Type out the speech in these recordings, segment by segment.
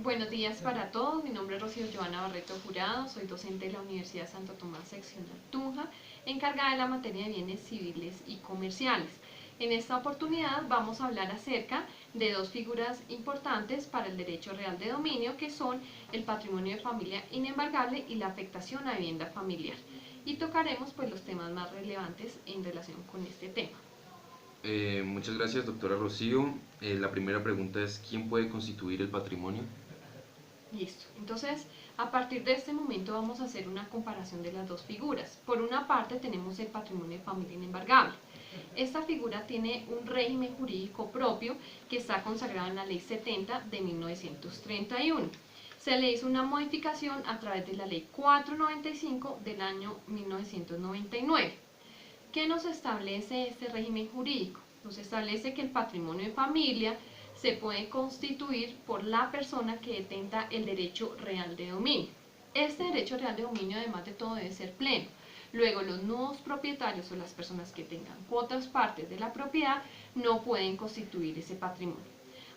Buenos días para todos, mi nombre es Rocío Joana Barreto Jurado, soy docente de la Universidad Santo Tomás Seccional Tunja, encargada de la materia de bienes civiles y comerciales. En esta oportunidad vamos a hablar acerca de dos figuras importantes para el derecho real de dominio, que son el patrimonio de familia inembargable y la afectación a vivienda familiar. Y tocaremos pues los temas más relevantes en relación con este tema. Muchas gracias, doctora Rocío. La primera pregunta es, ¿quién puede constituir el patrimonio? Listo. Entonces, a partir de este momento vamos a hacer una comparación de las dos figuras. Por una parte tenemos el patrimonio de familia inembargable. Esta figura tiene un régimen jurídico propio que está consagrado en la Ley 70 de 1931. Se le hizo una modificación a través de la Ley 495 del año 1999. ¿Qué nos establece este régimen jurídico? Nos establece que el patrimonio de familia se puede constituir por la persona que detenta el derecho real de dominio. Este derecho real de dominio, además de todo, debe ser pleno. Luego, los nuevos propietarios o las personas que tengan cuotas partes de la propiedad no pueden constituir ese patrimonio.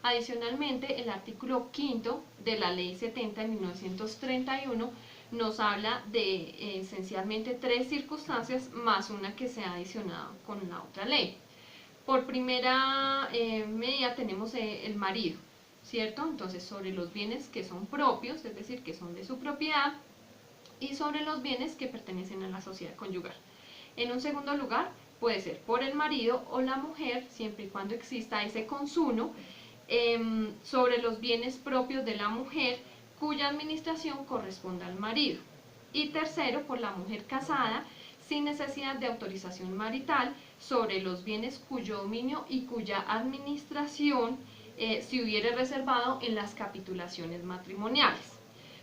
Adicionalmente, el artículo 5 de la Ley 70 de 1931 nos habla de esencialmente tres circunstancias más una que se ha adicionado con la otra ley. Por primera medida tenemos el marido, ¿cierto? Entonces, sobre los bienes que son propios, es decir, que son de su propiedad, y sobre los bienes que pertenecen a la sociedad conyugal. En un segundo lugar, puede ser por el marido o la mujer, siempre y cuando exista ese consumo, sobre los bienes propios de la mujer cuya administración corresponda al marido. Y tercero, por la mujer casada, sin necesidad de autorización marital, sobre los bienes cuyo dominio y cuya administración se hubiere reservado en las capitulaciones matrimoniales,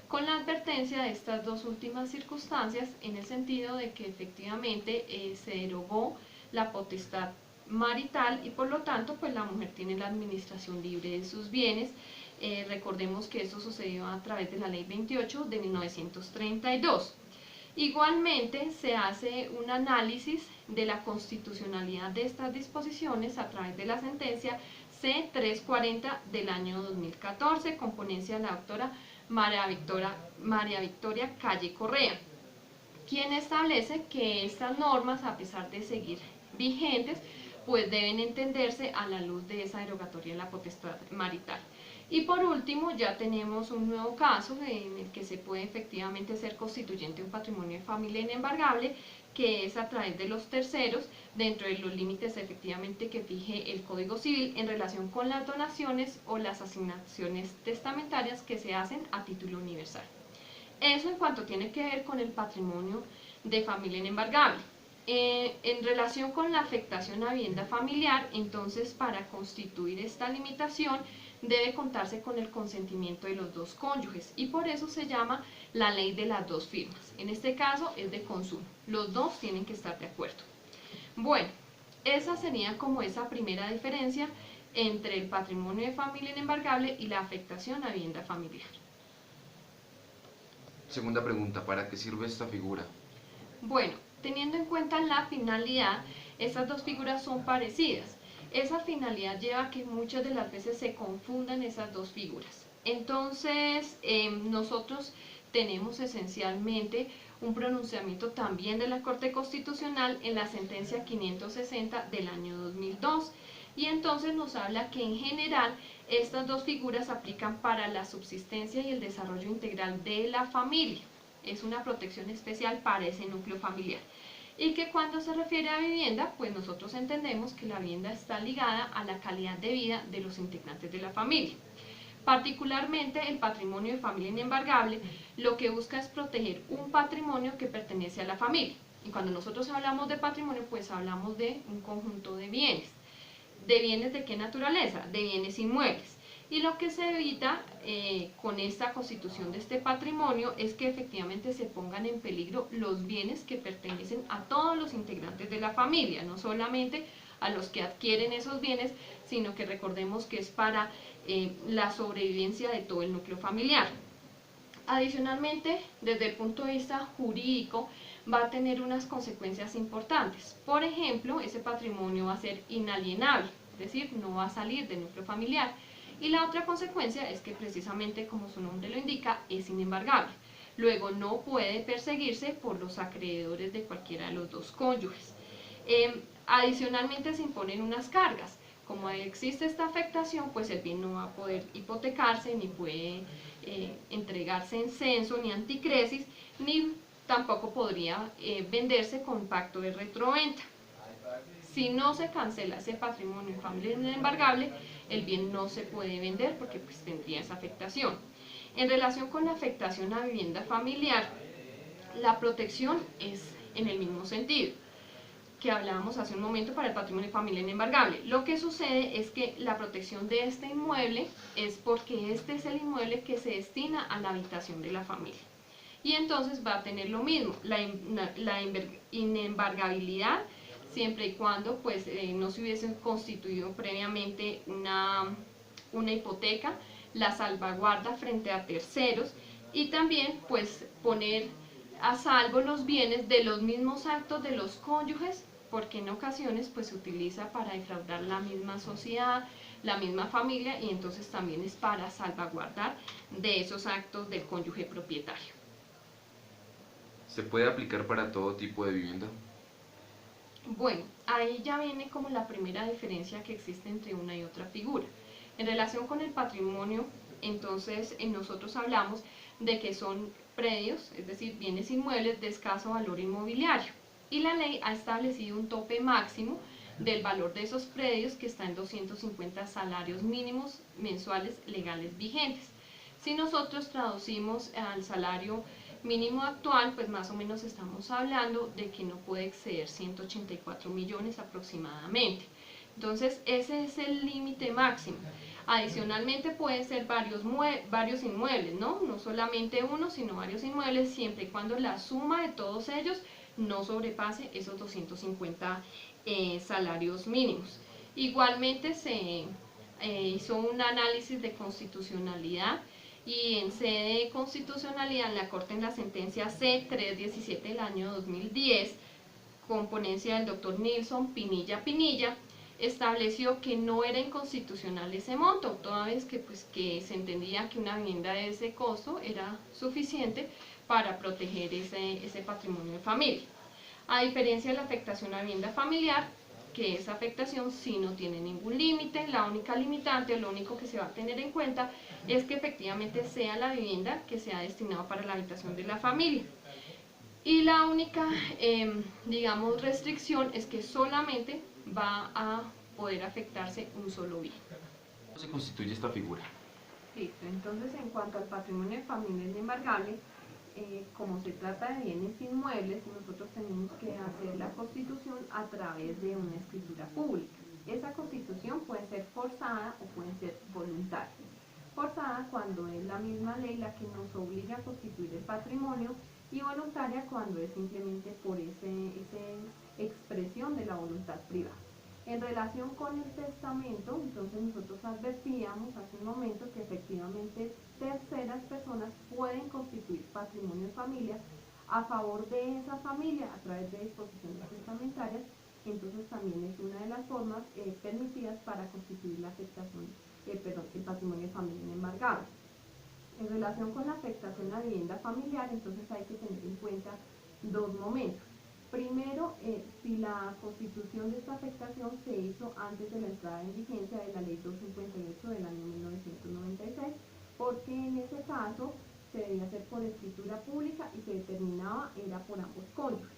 con la advertencia de estas dos últimas circunstancias en el sentido de que efectivamente se derogó la potestad marital y por lo tanto pues la mujer tiene la administración libre de sus bienes. Recordemos que esto sucedió a través de la ley 28 de 1932. Igualmente se hace un análisis de la constitucionalidad de estas disposiciones a través de la sentencia C340 del año 2014 con ponencia de la doctora María Victoria Calle Correa, quien establece que estas normas, a pesar de seguir vigentes, pues deben entenderse a la luz de esa derogatoria de la potestad marital. Y por último, ya tenemos un nuevo caso en el que se puede efectivamente ser constituyente un patrimonio de familia inembargable, que es a través de los terceros, dentro de los límites efectivamente que fije el Código Civil en relación con las donaciones o las asignaciones testamentarias que se hacen a título universal. Eso en cuanto tiene que ver con el patrimonio de familia inembargable. En relación con la afectación a vivienda familiar, entonces para constituir esta limitación debe contarse con el consentimiento de los dos cónyuges y por eso se llama la ley de las dos firmas. En este caso es de consumo, los dos tienen que estar de acuerdo. Bueno, esa sería como esa primera diferencia entre el patrimonio de familia inembargable y la afectación a vivienda familiar. Segunda pregunta, ¿para qué sirve esta figura? Bueno, teniendo en cuenta la finalidad, estas dos figuras son parecidas. Esa finalidad lleva a que muchas de las veces se confundan esas dos figuras. Entonces, nosotros tenemos esencialmente un pronunciamiento también de la Corte Constitucional en la sentencia 560 del año 2002, y entonces nos habla que en general estas dos figuras aplican para la subsistencia y el desarrollo integral de la familia. Es una protección especial para ese núcleo familiar. Y que cuando se refiere a vivienda, pues nosotros entendemos que la vivienda está ligada a la calidad de vida de los integrantes de la familia. Particularmente el patrimonio de familia inembargable lo que busca es proteger un patrimonio que pertenece a la familia. Y cuando nosotros hablamos de patrimonio, pues hablamos de un conjunto de bienes. ¿De bienes de qué naturaleza? De bienes inmuebles. Y lo que se evita con esta constitución de este patrimonio es que efectivamente se pongan en peligro los bienes que pertenecen a todos los integrantes de la familia, no solamente a los que adquieren esos bienes, sino que recordemos que es para la sobrevivencia de todo el núcleo familiar. Adicionalmente, desde el punto de vista jurídico, va a tener unas consecuencias importantes. Por ejemplo, ese patrimonio va a ser inalienable, es decir, no va a salir del núcleo familiar. Y la otra consecuencia es que precisamente como su nombre lo indica, es inembargable. Luego no puede perseguirse por los acreedores de cualquiera de los dos cónyuges. Adicionalmente se imponen unas cargas. Como existe esta afectación, pues el bien no va a poder hipotecarse, ni puede entregarse en censo, ni anticresis, ni tampoco podría venderse con pacto de retroventa. Si no se cancela ese patrimonio en familia inembargable, el bien no se puede vender porque pues tendría esa afectación. En relación con la afectación a vivienda familiar, la protección es en el mismo sentido que hablábamos hace un momento para el patrimonio de familia inembargable. Lo que sucede es que la protección de este inmueble es porque este es el inmueble que se destina a la habitación de la familia. Y entonces va a tener lo mismo, la inembargabilidad, siempre y cuando pues, no se hubiese constituido previamente una hipoteca, la salvaguarda frente a terceros y también pues poner a salvo los bienes de los mismos actos de los cónyuges, porque en ocasiones pues se utiliza para defraudar la misma sociedad, la misma familia, y entonces también es para salvaguardar de esos actos del cónyuge propietario. ¿Se puede aplicar para todo tipo de vivienda? Bueno, ahí ya viene como la primera diferencia que existe entre una y otra figura. En relación con el patrimonio, entonces nosotros hablamos de que son predios, es decir, bienes inmuebles de escaso valor inmobiliario. Y la ley ha establecido un tope máximo del valor de esos predios que está en 250 salarios mínimos mensuales legales vigentes. Si nosotros traducimos al salario mínimo actual, pues más o menos estamos hablando de que no puede exceder 184 millones aproximadamente. Entonces ese es el límite máximo. Adicionalmente pueden ser varios inmuebles, ¿no? No solamente uno, sino varios inmuebles, siempre y cuando la suma de todos ellos no sobrepase esos 250 salarios mínimos. Igualmente se hizo un análisis de constitucionalidad y en sede de constitucionalidad en la Corte, en la sentencia C317 del año 2010, con ponencia del doctor Nilson Pinilla, estableció que no era inconstitucional ese monto, toda vez que, pues, que se entendía que una vivienda de ese costo era suficiente para proteger ese patrimonio de familia. A diferencia de la afectación a vivienda familiar, que esa afectación sí no tiene ningún límite, la única limitante, lo único que se va a tener en cuenta es que efectivamente sea la vivienda que sea destinada para la habitación de la familia. Y la única, digamos, restricción es que solamente va a poder afectarse un solo bien. ¿Cómo se constituye esta figura? Listo, entonces en cuanto al patrimonio de familia inembargable, como se trata de bienes inmuebles, nosotros tenemos que hacer la constitución a través de una escritura pública. Esa constitución puede ser forzada o puede ser voluntaria. Forzada cuando es la misma ley la que nos obliga a constituir el patrimonio, y voluntaria cuando es simplemente por esa expresión de la voluntad privada. En relación con el testamento, entonces nosotros advertíamos hace un momento que efectivamente terceras personas pueden constituir patrimonio de familia a favor de esa familia a través de disposiciones testamentarias. Entonces también es una de las formas permitidas para constituir la afectación, el patrimonio de familia inembargable. En relación con la afectación a vivienda familiar, entonces hay que tener en cuenta dos momentos. Primero, si la constitución de esta afectación se hizo antes de la entrada en vigencia de la ley 258 del año 1996, porque en ese caso se debía hacer por escritura pública y se determinaba era por ambos cónyuges.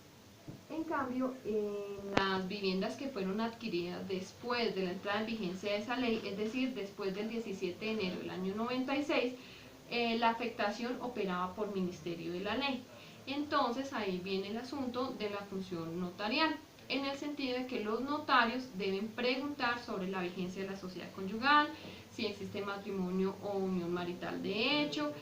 En cambio, en las viviendas que fueron adquiridas después de la entrada en vigencia de esa ley, es decir, después del 17 de enero del año 96, la afectación operaba por ministerio de la ley. Entonces ahí viene el asunto de la función notarial, en el sentido de que los notarios deben preguntar sobre la vigencia de la sociedad conyugal, si existe matrimonio o unión marital de hecho,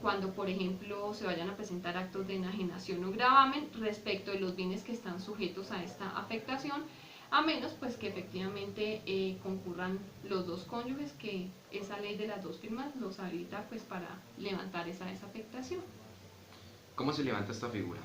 cuando por ejemplo se vayan a presentar actos de enajenación o gravamen respecto de los bienes que están sujetos a esta afectación, a menos pues que efectivamente concurran los dos cónyuges, que esa ley de las dos firmas los habilita pues para levantar esa desafectación. ¿Cómo se levanta esta figura?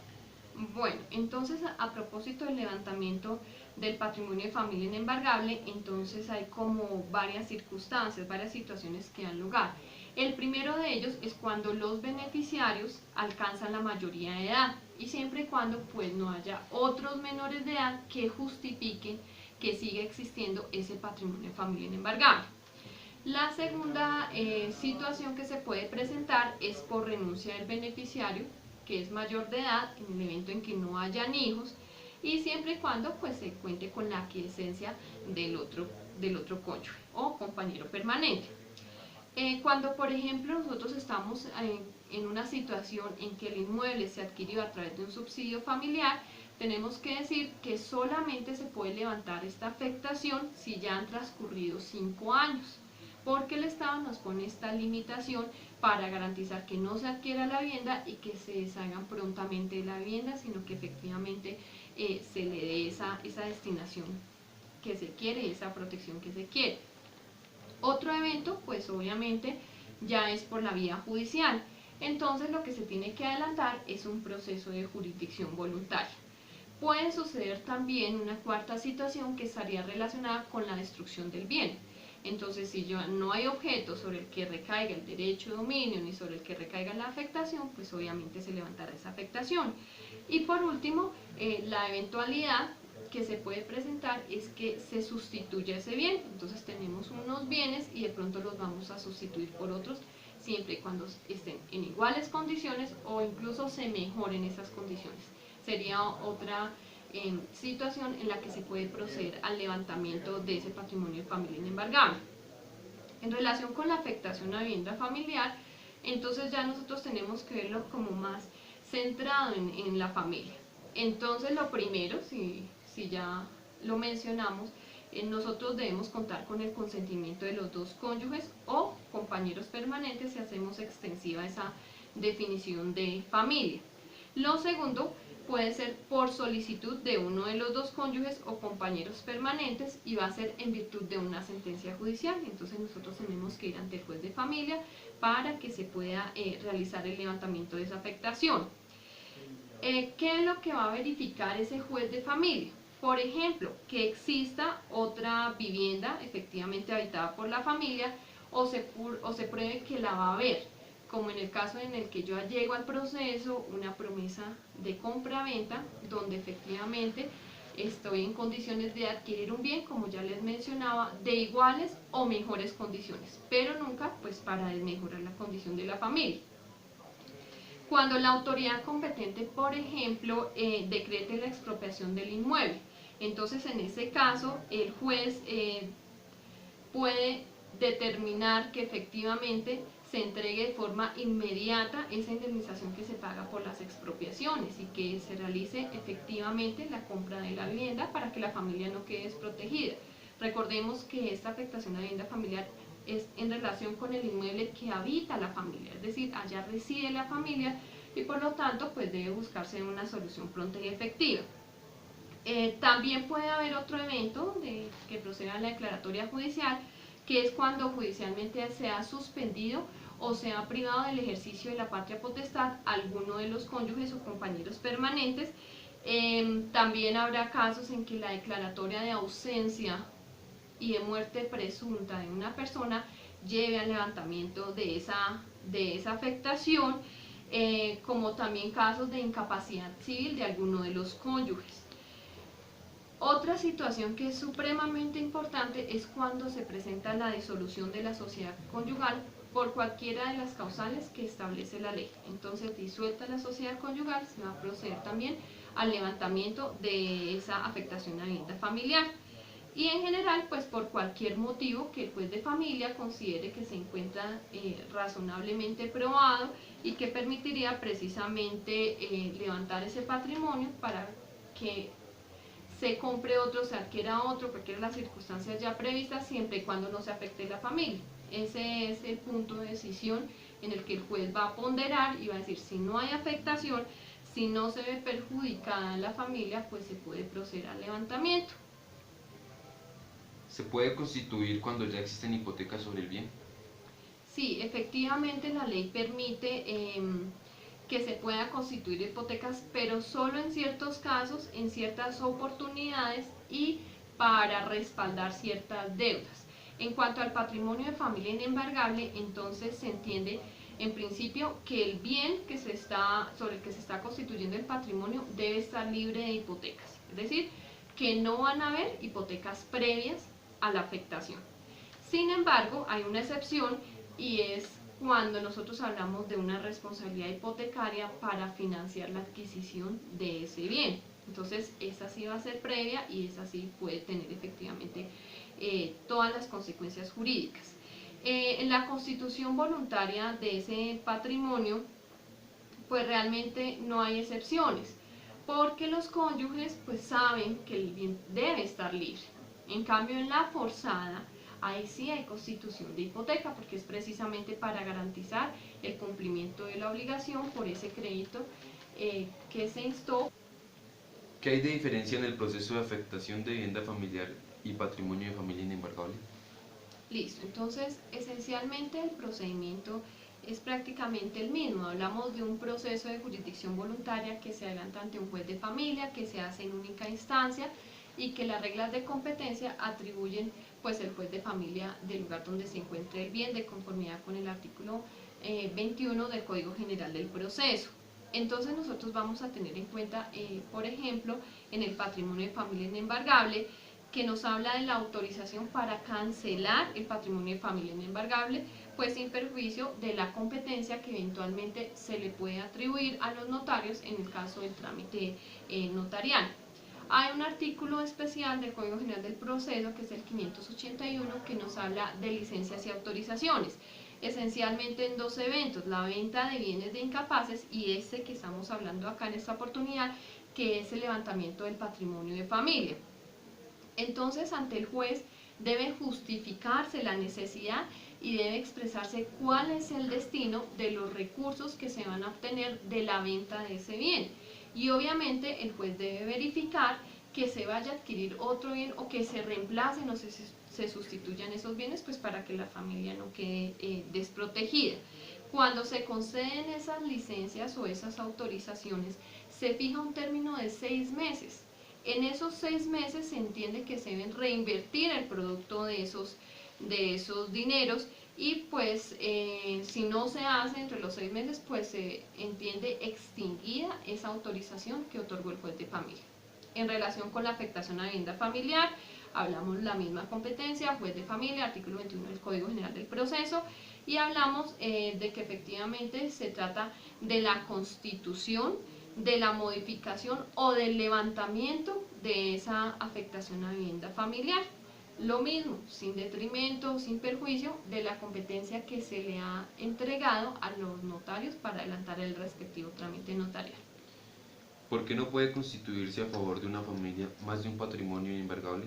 Bueno, entonces a propósito del levantamiento del patrimonio de familia inembargable, entonces hay como varias circunstancias, varias situaciones que dan lugar. El primero de ellos es cuando los beneficiarios alcanzan la mayoría de edad y siempre y cuando pues no haya otros menores de edad que justifiquen que sigue existiendo ese patrimonio de familia inembargable. La segunda situación que se puede presentar es por renuncia del beneficiario, que es mayor de edad, en el evento en que no hayan hijos, y siempre y cuando pues, se cuente con la aquiescencia del otro cónyuge o compañero permanente. Cuando, por ejemplo, nosotros estamos en una situación en que el inmueble se adquirió a través de un subsidio familiar, tenemos que decir que solamente se puede levantar esta afectación si ya han transcurrido 5 años, porque el Estado nos pone esta limitación para garantizar que no se adquiera la vivienda y que se deshagan prontamente de la vivienda, sino que efectivamente se le dé esa destinación que se quiere, esa protección que se quiere. Otro evento, pues obviamente, ya es por la vía judicial. Entonces lo que se tiene que adelantar es un proceso de jurisdicción voluntaria. Puede suceder también una cuarta situación que estaría relacionada con la destrucción del bien. Entonces, si no hay objeto sobre el que recaiga el derecho de dominio ni sobre el que recaiga la afectación, pues obviamente se levantará esa afectación. Y por último, la eventualidad que se puede presentar es que se sustituya ese bien. Entonces tenemos unos bienes y de pronto los vamos a sustituir por otros, siempre y cuando estén en iguales condiciones o incluso se mejoren esas condiciones. Sería otra situación en la que se puede proceder al levantamiento de ese patrimonio de familia inembargable. En relación con la afectación a vivienda familiar, entonces ya nosotros tenemos que verlo como más centrado en la familia. Entonces lo primero, si ya lo mencionamos, nosotros debemos contar con el consentimiento de los dos cónyuges o compañeros permanentes si hacemos extensiva esa definición de familia. Lo segundo puede ser por solicitud de uno de los dos cónyuges o compañeros permanentes y va a ser en virtud de una sentencia judicial. Entonces nosotros tenemos que ir ante el juez de familia para que se pueda realizar el levantamiento de esa afectación. ¿Qué es lo que va a verificar ese juez de familia? Por ejemplo, que exista otra vivienda efectivamente habitada por la familia o se pruebe que la va a haber, como en el caso en el que yo llego al proceso, una promesa de compra-venta, donde efectivamente estoy en condiciones de adquirir un bien, como ya les mencionaba, de iguales o mejores condiciones, pero nunca pues para desmejorar la condición de la familia. Cuando la autoridad competente, por ejemplo, decrete la expropiación del inmueble, entonces en ese caso el juez puede determinar que efectivamente se entregue de forma inmediata esa indemnización que se paga por las expropiaciones y que se realice efectivamente la compra de la vivienda para que la familia no quede desprotegida. Recordemos que esta afectación a la vivienda familiar es en relación con el inmueble que habita la familia, es decir, allá reside la familia y por lo tanto pues debe buscarse una solución pronta y efectiva. También puede haber otro evento que proceda a la declaratoria judicial, que es cuando judicialmente se ha suspendido o se ha privado del ejercicio de la patria potestad alguno de los cónyuges o compañeros permanentes. También habrá casos en que la declaratoria de ausencia y de muerte presunta de una persona lleve al levantamiento de esa afectación, como también casos de incapacidad civil de alguno de los cónyuges. Otra situación que es supremamente importante es cuando se presenta la disolución de la sociedad conyugal por cualquiera de las causales que establece la ley. Entonces, disuelta la sociedad conyugal, se va a proceder también al levantamiento de esa afectación a vivienda familiar. Y en general, pues por cualquier motivo que el juez de familia considere que se encuentra razonablemente probado y que permitiría precisamente levantar ese patrimonio para que se compre otro, se adquiera otro, cualquiera de las circunstancias ya previstas, siempre y cuando no se afecte la familia. Ese es el punto de decisión en el que el juez va a ponderar y va a decir, si no hay afectación, si no se ve perjudicada la familia, pues se puede proceder al levantamiento. ¿Se puede constituir cuando ya existen hipotecas sobre el bien? Sí, efectivamente la ley permite que se pueda constituir hipotecas, pero solo en ciertos casos, en ciertas oportunidades y para respaldar ciertas deudas. En cuanto al patrimonio de familia inembargable, entonces se entiende en principio que el bien sobre el que se está constituyendo el patrimonio debe estar libre de hipotecas, es decir, que no van a haber hipotecas previas a la afectación. Sin embargo, hay una excepción y es cuando nosotros hablamos de una responsabilidad hipotecaria para financiar la adquisición de ese bien. Entonces, esa sí va a ser previa y esa sí puede tener efectivamente todas las consecuencias jurídicas. En la constitución voluntaria de ese patrimonio, pues realmente no hay excepciones, porque los cónyuges pues saben que el bien debe estar libre. En cambio, en la forzada, ahí sí hay constitución de hipoteca, porque es precisamente para garantizar el cumplimiento de la obligación por ese crédito que se instó. ¿Qué hay de diferencia en el proceso de afectación de vivienda familiar y patrimonio de familia inembargable? Listo, entonces esencialmente el procedimiento es prácticamente el mismo. Hablamos de un proceso de jurisdicción voluntaria que se adelanta ante un juez de familia, que se hace en única instancia y que las reglas de competencia atribuyen pues el juez de familia del lugar donde se encuentre el bien, de conformidad con el artículo 21 del Código General del Proceso. Entonces nosotros vamos a tener en cuenta, por ejemplo, en el patrimonio de familia inembargable, que nos habla de la autorización para cancelar el patrimonio de familia inembargable, pues sin perjuicio de la competencia que eventualmente se le puede atribuir a los notarios en el caso del trámite notarial. Hay un artículo especial del Código General del Proceso, que es el 581, que nos habla de licencias y autorizaciones, esencialmente en dos eventos: la venta de bienes de incapaces y este que estamos hablando acá en esta oportunidad, que es el levantamiento del patrimonio de familia. Entonces, ante el juez debe justificarse la necesidad y debe expresarse cuál es el destino de los recursos que se van a obtener de la venta de ese bien. Y obviamente el juez debe verificar que se vaya a adquirir otro bien o que se reemplacen o se sustituyan esos bienes, pues para que la familia no quede desprotegida. Cuando se conceden esas licencias o esas autorizaciones, se fija un término de 6 meses. En esos 6 meses se entiende que se deben reinvertir el producto de esos dineros y pues si no se hace entre los 6 meses, pues se entiende extinguida esa autorización que otorgó el juez de familia. En relación con la afectación a vivienda familiar, hablamos la misma competencia, juez de familia, artículo 21 del Código General del Proceso, y hablamos de que efectivamente se trata de la constitución, de la modificación o del levantamiento de esa afectación a vivienda familiar. Lo mismo, sin detrimento, sin perjuicio de la competencia que se le ha entregado a los notarios para adelantar el respectivo trámite notarial. ¿Por qué no puede constituirse a favor de una familia más de un patrimonio inembargable?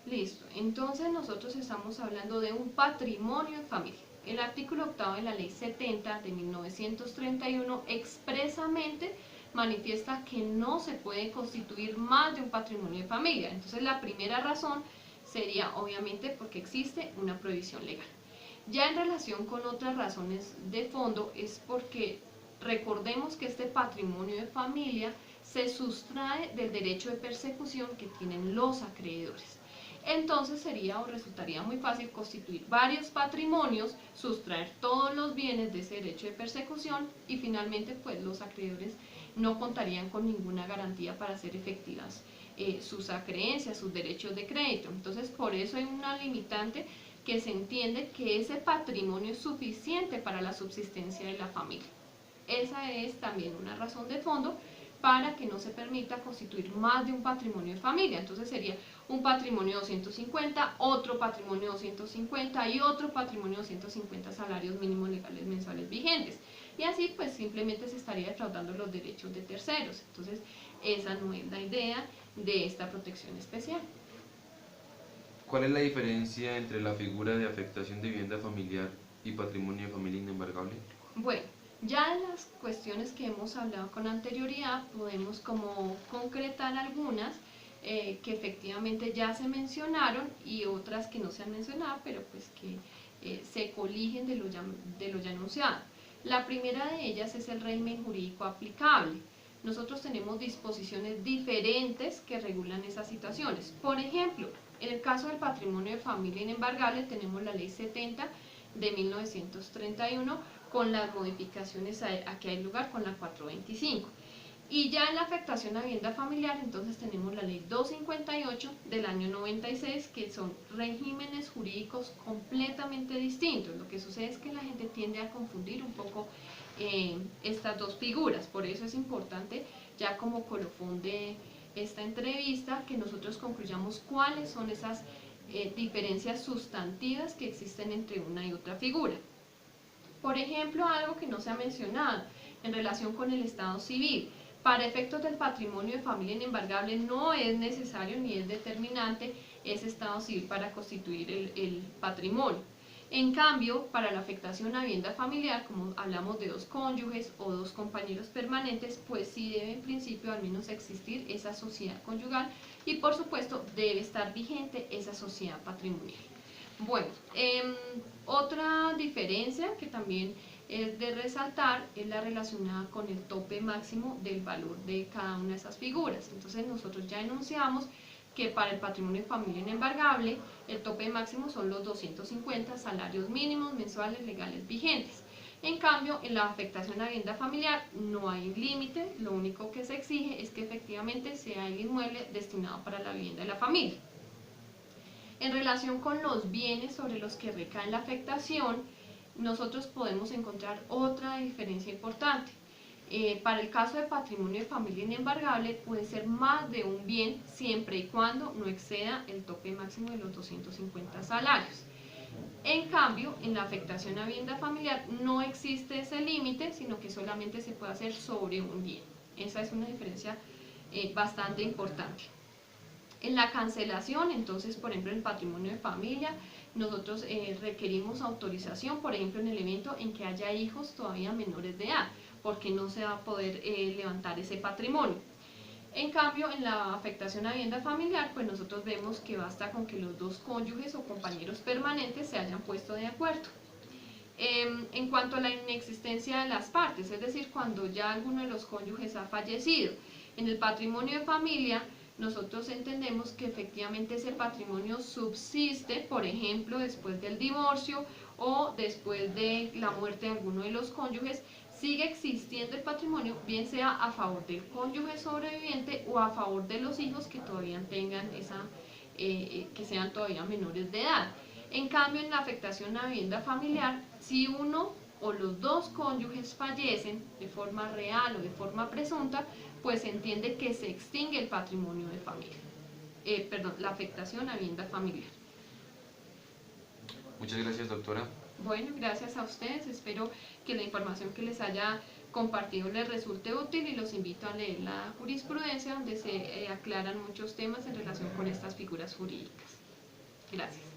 Listo, entonces nosotros estamos hablando de un patrimonio de familia. El artículo 8 de la Ley 70 de 1931 expresamente manifiesta que no se puede constituir más de un patrimonio de familia. Entonces la primera razón sería obviamente porque existe una prohibición legal. Ya en relación con otras razones de fondo es porque recordemos que este patrimonio de familia se sustrae del derecho de persecución que tienen los acreedores. Entonces sería o resultaría muy fácil constituir varios patrimonios, sustraer todos los bienes de ese derecho de persecución y finalmente pues los acreedores no contarían con ninguna garantía para hacer efectivas sus acreencias, sus derechos de crédito. Entonces por eso hay una limitante que se entiende que ese patrimonio es suficiente para la subsistencia de la familia. Esa es también una razón de fondo para que no se permita constituir más de un patrimonio de familia. Entonces sería un patrimonio de 250, otro patrimonio de 250 y otro patrimonio de 250 salarios mínimos legales mensuales vigentes. Y así pues simplemente se estaría defraudando los derechos de terceros. Entonces esa no es la idea de esta protección especial. ¿Cuál es la diferencia entre la figura de afectación de vivienda familiar y patrimonio de familia inembargable? Bueno, ya en las cuestiones que hemos hablado con anterioridad podemos como concretar algunas que efectivamente ya se mencionaron y otras que no se han mencionado, pero pues que se coligen de lo ya anunciado. La primera de ellas es el régimen jurídico aplicable. nosotros tenemos disposiciones diferentes que regulan esas situaciones. Por ejemplo, en el caso del patrimonio de familia inembargable tenemos la ley 70 de 1931 con las modificaciones a que hay lugar con la 425. Y ya en la afectación a vivienda familiar, entonces tenemos la ley 258 del año 96, que son regímenes jurídicos completamente distintos. Lo que sucede es que la gente tiende a confundir un poco estas dos figuras. Por eso es importante, ya como colofón de esta entrevista, que nosotros concluyamos cuáles son esas diferencias sustantivas que existen entre una y otra figura. Por ejemplo, algo que no se ha mencionado en relación con el estado civil. Para efectos del patrimonio de familia inembargable no es necesario ni es determinante ese estado civil para constituir el patrimonio. En cambio, para la afectación a vivienda familiar, como hablamos de dos cónyuges o dos compañeros permanentes, pues sí debe en principio al menos existir esa sociedad conyugal y por supuesto debe estar vigente esa sociedad patrimonial. Bueno, otra diferencia que también es de resaltar es la relacionada con el tope máximo del valor de cada una de esas figuras. Entonces nosotros ya enunciamos que para el patrimonio de familia inembargable el tope máximo son los 250 salarios mínimos mensuales legales vigentes. En cambio, en la afectación a vivienda familiar no hay límite, lo único que se exige es que efectivamente sea el inmueble destinado para la vivienda de la familia. En relación con los bienes sobre los que recae la afectación, nosotros podemos encontrar otra diferencia importante. Para el caso de patrimonio de familia inembargable puede ser más de un bien siempre y cuando no exceda el tope máximo de los 250 salarios. En cambio, en la afectación a vivienda familiar no existe ese límite, sino que solamente se puede hacer sobre un bien. Esa es una diferencia bastante importante. En la cancelación, entonces, por ejemplo, en el patrimonio de familia, nosotros requerimos autorización, por ejemplo, en el evento en que haya hijos todavía menores de edad, porque no se va a poder levantar ese patrimonio. En cambio, en la afectación a vivienda familiar, pues nosotros vemos que basta con que los dos cónyuges o compañeros permanentes se hayan puesto de acuerdo. En cuanto a la inexistencia de las partes, es decir, cuando ya alguno de los cónyuges ha fallecido, en el patrimonio de familia, nosotros entendemos que efectivamente ese patrimonio subsiste, por ejemplo, después del divorcio o después de la muerte de alguno de los cónyuges, sigue existiendo el patrimonio, bien sea a favor del cónyuge sobreviviente o a favor de los hijos que todavía tengan que sean todavía menores de edad. En cambio, en la afectación a vivienda familiar, si uno o los dos cónyuges fallecen de forma real o de forma presunta, pues se entiende que se extingue el patrimonio de familia, la afectación a vivienda familiar. Muchas gracias, doctora. Bueno, gracias a ustedes, espero que la información que les haya compartido les resulte útil y los invito a leer la jurisprudencia donde se aclaran muchos temas en relación con estas figuras jurídicas. Gracias.